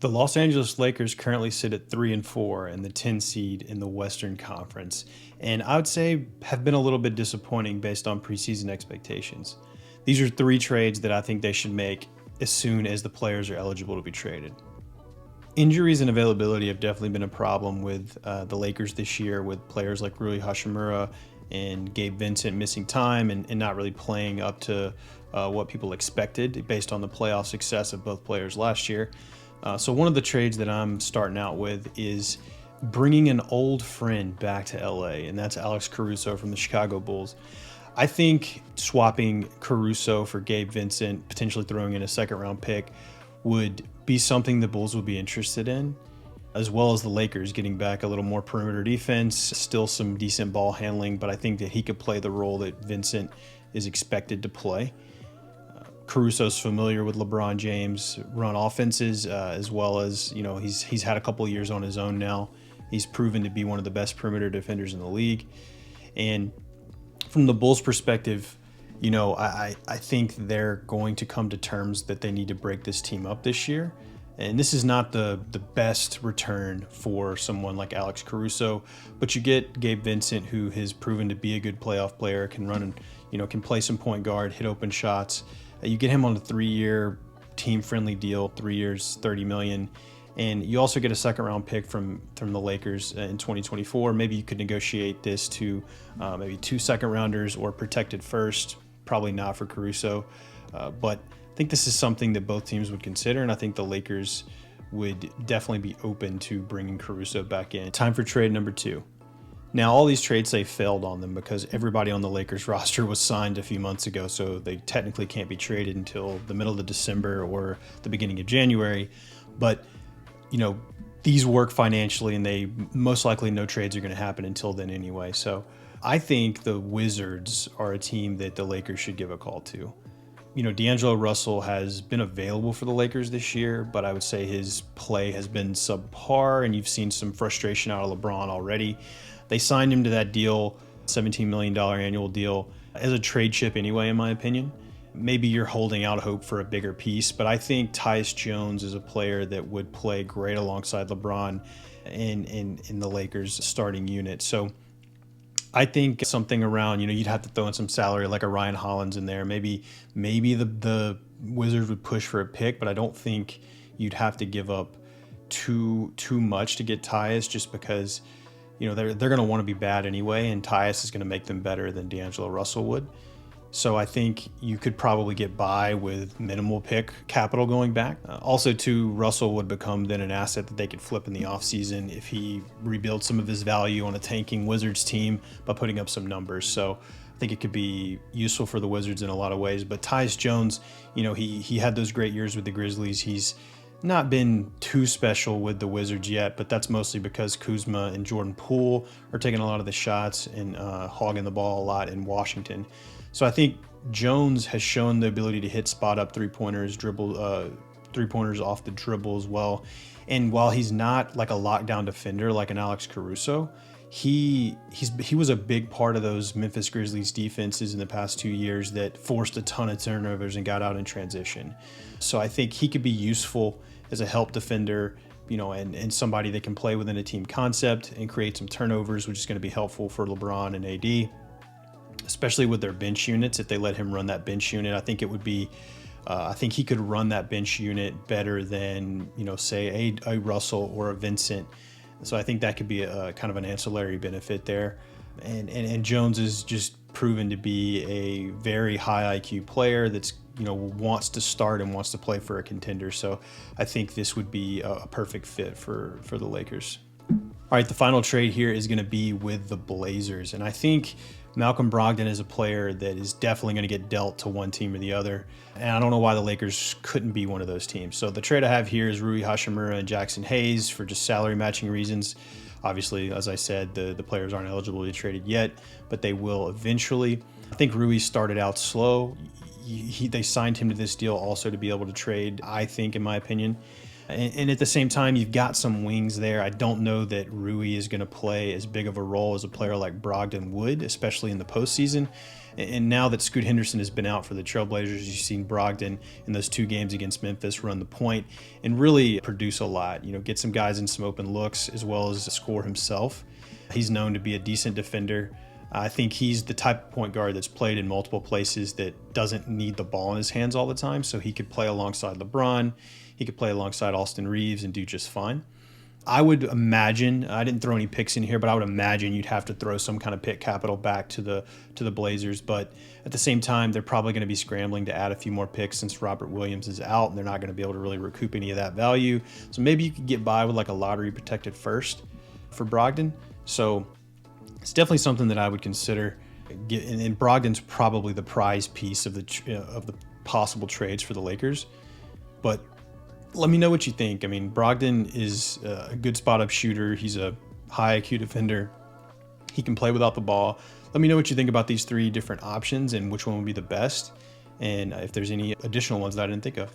The Los Angeles Lakers currently sit at 3-4 and the 10 seed in the Western Conference, and I would say have been a little bit disappointing based on preseason expectations. These are three trades that I think they should make as soon as the players are eligible to be traded. Injuries and availability have definitely been a problem with the Lakers this year, with players like Rui Hachimura and Gabe Vincent missing time and not really playing up to what people expected based on the playoff success of both players last year. So one of the trades that I'm starting out with is bringing an old friend back to LA, and that's Alex Caruso from the Chicago Bulls. I think swapping Caruso for Gabe Vincent, potentially throwing in a second round pick, would be something the Bulls would be interested in, as well as the Lakers getting back a little more perimeter defense, still some decent ball handling, but I think that he could play the role that Vincent is expected to play. Caruso's familiar with LeBron James run offenses, as well as he's had a couple of years on his own now. He's proven to be one of the best perimeter defenders in the league. And from the Bulls' perspective, I think they're going to come to terms that they need to break this team up this year. And this is not the best return for someone like Alex Caruso, but you get Gabe Vincent, who has proven to be a good playoff player, can run and can play some point guard, hit open shots. You get him on a 3-year team-friendly deal, 3 years, $30 million, and you also get a second-round pick from the Lakers in 2024. Maybe you could negotiate this to maybe 2 second-rounders or protected first. Probably not for Caruso, but I think this is something that both teams would consider, and I think the Lakers would definitely be open to bringing Caruso back in. Time for trade number 2. Now, all these trades say failed on them because everybody on the Lakers roster was signed a few months ago, so they technically can't be traded until the middle of December or the beginning of January. But, these work financially, and they most likely no trades are going to happen until then anyway. So I think the Wizards are a team that the Lakers should give a call to. D'Angelo Russell has been available for the Lakers this year, but I would say his play has been subpar, and you've seen some frustration out of LeBron already. They signed him to that deal, $17 million annual deal, as a trade chip anyway, in my opinion. Maybe you're holding out hope for a bigger piece, but I think Tyus Jones is a player that would play great alongside LeBron in the Lakers starting unit. So I think something around, you'd have to throw in some salary like a Ryan Hollins in there. Maybe the Wizards would push for a pick, but I don't think you'd have to give up too much to get Tyus, just because they're going to want to be bad anyway, and Tyus is going to make them better than D'Angelo Russell would. So I think you could probably get by with minimal pick capital going back. Also, too, Russell would become then an asset that they could flip in the offseason if he rebuilds some of his value on a tanking Wizards team by putting up some numbers. So I think it could be useful for the Wizards in a lot of ways. But Tyus Jones, he had those great years with the Grizzlies. He's not been too special with the Wizards yet, but that's mostly because Kuzma and Jordan Poole are taking a lot of the shots and hogging the ball a lot in Washington. So I think Jones has shown the ability to hit spot-up three-pointers, dribble three-pointers off the dribble as well. And while he's not like a lockdown defender like an Alex Caruso, he was a big part of those Memphis Grizzlies defenses in the past 2 years that forced a ton of turnovers and got out in transition. So I think he could be useful as a help defender, and somebody that can play within a team concept and create some turnovers, which is going to be helpful for LeBron and AD, especially with their bench units. If they let him run that bench unit, I think it would be, I think he could run that bench unit better than, say a Russell or a Vincent. So I think that could be a kind of an ancillary benefit there. And Jones is just proven to be a very high IQ player that's, wants to start and wants to play for a contender. So I think this would be a perfect fit for the Lakers. All right, the final trade here is going to be with the Blazers. And I think Malcolm Brogdon is a player that is definitely going to get dealt to one team or the other. And I don't know why the Lakers couldn't be one of those teams. So the trade I have here is Rui Hachimura and Jackson Hayes for just salary matching reasons. Obviously, as I said, the players aren't eligible to be traded yet, but they will eventually. I think Rui started out slow. They signed him to this deal also to be able to trade, I think, in my opinion. And at the same time, you've got some wings there. I don't know that Rui is going to play as big of a role as a player like Brogdon would, especially in the postseason. And now that Scoot Henderson has been out for the Trailblazers, you've seen Brogdon in those 2 games against Memphis run the point and really produce a lot. Get some guys in some open looks as well as score himself. He's known to be a decent defender. I think he's the type of point guard that's played in multiple places that doesn't need the ball in his hands all the time. So he could play alongside LeBron. He could play alongside Austin Reeves and do just fine. I would imagine, I didn't throw any picks in here, but I would imagine you'd have to throw some kind of pick capital back to the Blazers. But at the same time, they're probably going to be scrambling to add a few more picks since Robert Williams is out, and they're not going to be able to really recoup any of that value. So maybe you could get by with like a lottery protected first for Brogdon. So it's definitely something that I would consider. And Brogdon's probably the prize piece of the possible trades for the Lakers. But let me know what you think. I mean, Brogdon is a good spot-up shooter. He's a high IQ defender. He can play without the ball. Let me know what you think about these 3 different options and which one would be the best, and if there's any additional ones that I didn't think of.